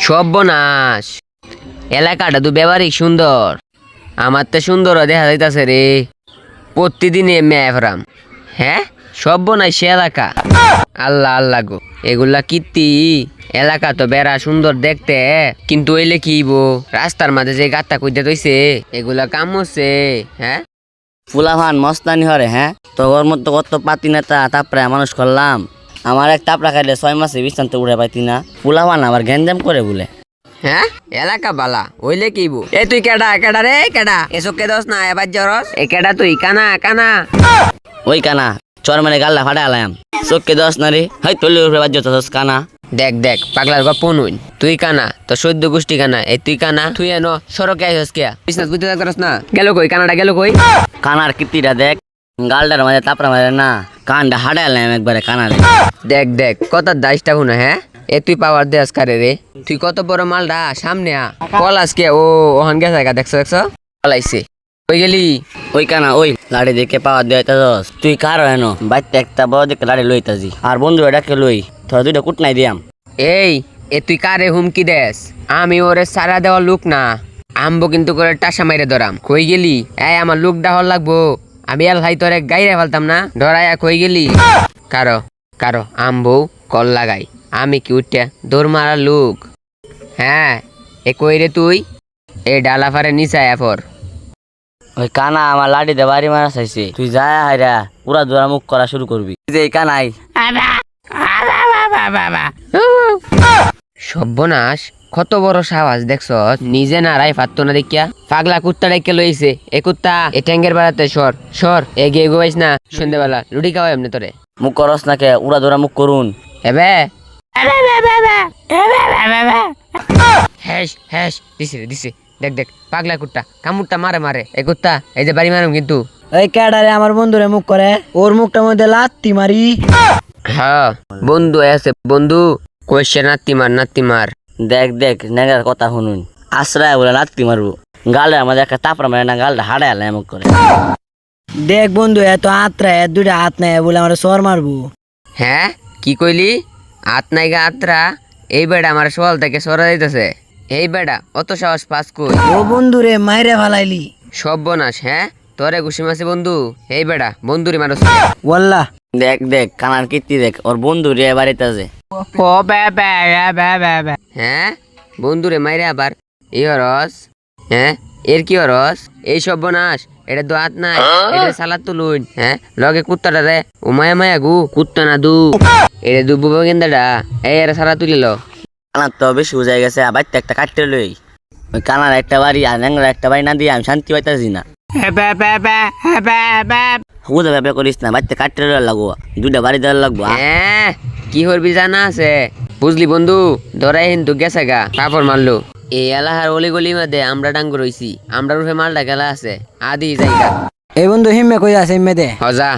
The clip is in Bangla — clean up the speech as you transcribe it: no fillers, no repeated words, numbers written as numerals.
সর্বনাশ, এলাকাটা তো ব্যবহারিক সুন্দর, আমার তো সুন্দর দেখা যাইতাছে রে। প্রতিদিন এমনি এফরাম। হ্যাঁ, সর্বনাশ সে এলাকা। আল্লাহ আল্লাহ গো, এগুলা কীর্তি। এলাকা তো বেড়া সুন্দর দেখতে, কিন্তু ওইলে কি রাস্তার মাঝে যে গাত্তা কইতে তৈছে এগুলা কাম হচ্ছে। হ্যাঁ, ফুলাফান মস্তানি হরে। হ্যাঁ, তোর মতো কত পাতি নেতা তাপড়া মানুষ করলাম, আমার এক তাপড়া খাইলে 6 মাসে বিছানতে উড়ে পাইতি না। ফুলাফান আবার গ্যাঞ্জাম করে বলে। হ্যাঁ, এলাকা বালা ওইলে কি এ তুই কেডা কেডা রে কেডা এসকে দোস না এবার জরস এ কেডা তুই কানা কানা ওই কানা চর মানে গাল্লা ফাটা আলাম চোখকে দশ না রে। হাই তলি উঠে বাজ্য দশ কানা। দেখ দেখ পাগলার গপ্প নুন, তুই কানা তো সদ্য গোষ্ঠী কানা, এই তুই কানা তুই এনো সড়কে আইস কে বিজনেস বুঝতে থাকতারস না। গেল কই কানাটা গেল কই? কানার কীর্তিটা দেখ, গালটার মাঝে তাপড়া মারে না, কানটা হাডা আলাম একবারে কানারে। দেখ দেখ কত দাইসটা হুনা। হ্যাঁ, এ তুই পাওয়ার দেস কারে রে, তুই কত বড় মালডা সামনে আ কলাস কে ও ওহান গেছে দেখছো দেখছো কলাইছে কই গেলি? ওই কানা ওই লাড়ি দেখে পাওয়ার দেওয়াইতাস তুই কার হেন বাইতে একটা বড় দেখে লাড়ি লইতাছি আর বন্ধু এটাকে লই তোরা দুইটা কুট নাই দিয়াম। এই এ তুই কারে হুমকি দেস? আমি ওরে সারা দেওয়া লোক না, আমবো কিন্তু করে টাসা মাইরে ধরাম। কই গেলি? এই আমার লোক ডাহর লাগবো, আমি এল ভাই তোরে গাইরে ফেলতাম না। ধরাইয়া কই গেলি? কারো কারো আমবো কল লাগাই, আমি কি উঠিয়া দৌড় মারার লোক? হ্যাঁ, এ কই রে তুই? এ ডালা ফারে নিচা এফর। ওই কানা আমার লাড়ি দে বাড়ি মারা চাইছে, তুই যা হাইরা পুরা জোড়া মুখ করা শুরু করবি। এই কানাই সর্বনাশ, কত বড় সাহস দেখছ, নিজে নাড়াই পারতো না দেখিয়া পাগলা কুত্তা ডেকে লইছে। এ কুত্তা এ ট্যাঙ্গের বেড়াতে সর সর, এগিয়ে গোয়াইস না। সন্ধ্যেবেলা রুটি খাওয়া এমনি তোরে মুখ করস না কে, উড়া জোড়া মুখ করুন। এবে হ্যাস হ্যাস দিছে রে দিছে। দেখ দেখ পাগলা কুত্তা কামুরটা মারে মারে। এ কুত্তা এই যে বাড়ি মারুম কিন্তু। এই ক্যাডারে আমার বন্ধুরে মুখ করে, ওর মুখটার মধ্যে লাত্তি মারি। হ্যাঁ বন্ধু আছে বন্ধু, কইছে নাতি মার নাতি মার। দেখ দেখ নেগার কথা শুনুন, আশ্রয় বলে লাত্তি মারবো, গালে আমাদের একটা তাপড়া মারে না, গালটা হাড়ে আলে এমন করে। দেখ বন্ধু এত আত্রা দুইটা হাত নাই বলে আমার সর মারবো। হ্যাঁ কি কইলি? আতনাইগা আত্রা? এই বেড়া আমার সওয়াল থেকে সরা যাইতেছে। এই বেড়া অত সাহস পাস কই? ও বন্ধু রে মাইরে ফালাইলি। সর্বনাশ। হ্যাঁ, তোরে ঘুষি মাসি বন্ধু। এই বেড়া বন্ধুরে মানুষ। ওয়াল্লা দেখ দেখ কানার কীর্তি দেখ, ওর বন্ধু রে বাড়িতে আছে। হ্যাঁ, বন্ধুরে মাইরে আবার এই হরস। হ্যাঁ, এর কি হরস? এই সর্বনাশ, এটা তো হাত নাই, এটা সালাদ তুলুন। হ্যাঁ, লগে কুত্তাটা রে ও মায়া মায়া গু কুত্তা না দু, এটা দুবু গেন্দাটা এই এরা সালাদ তুলিল। কানার তো বেশি বুঝাই গেছে, আবার তো একটা কাটতে লই। ওই কানার একটা বাড়ি আর ন্যাংরা একটা বাড়ি না দিয়ে আমি শান্তি পাইতাছি না। হুদা ব্যাপার করিস না, বাড়িতে কাটতে লাগবো, দুইটা বাড়ি দেওয়ার লাগবো। হ্যাঁ, কি হরবি জানা আছে? বুঝলি বন্ধু, ধরাই কিন্তু গেছে গা কাপড় মারলো। এই এলাহার অলি গলি মধ্যে আমরা ডাঙ্গ রইছি, আমরা রুফে মালটা গেলা আছে আদি জায়গা। এই বন্ধু হিম্মে কই আছে হিম্মে দে। হজা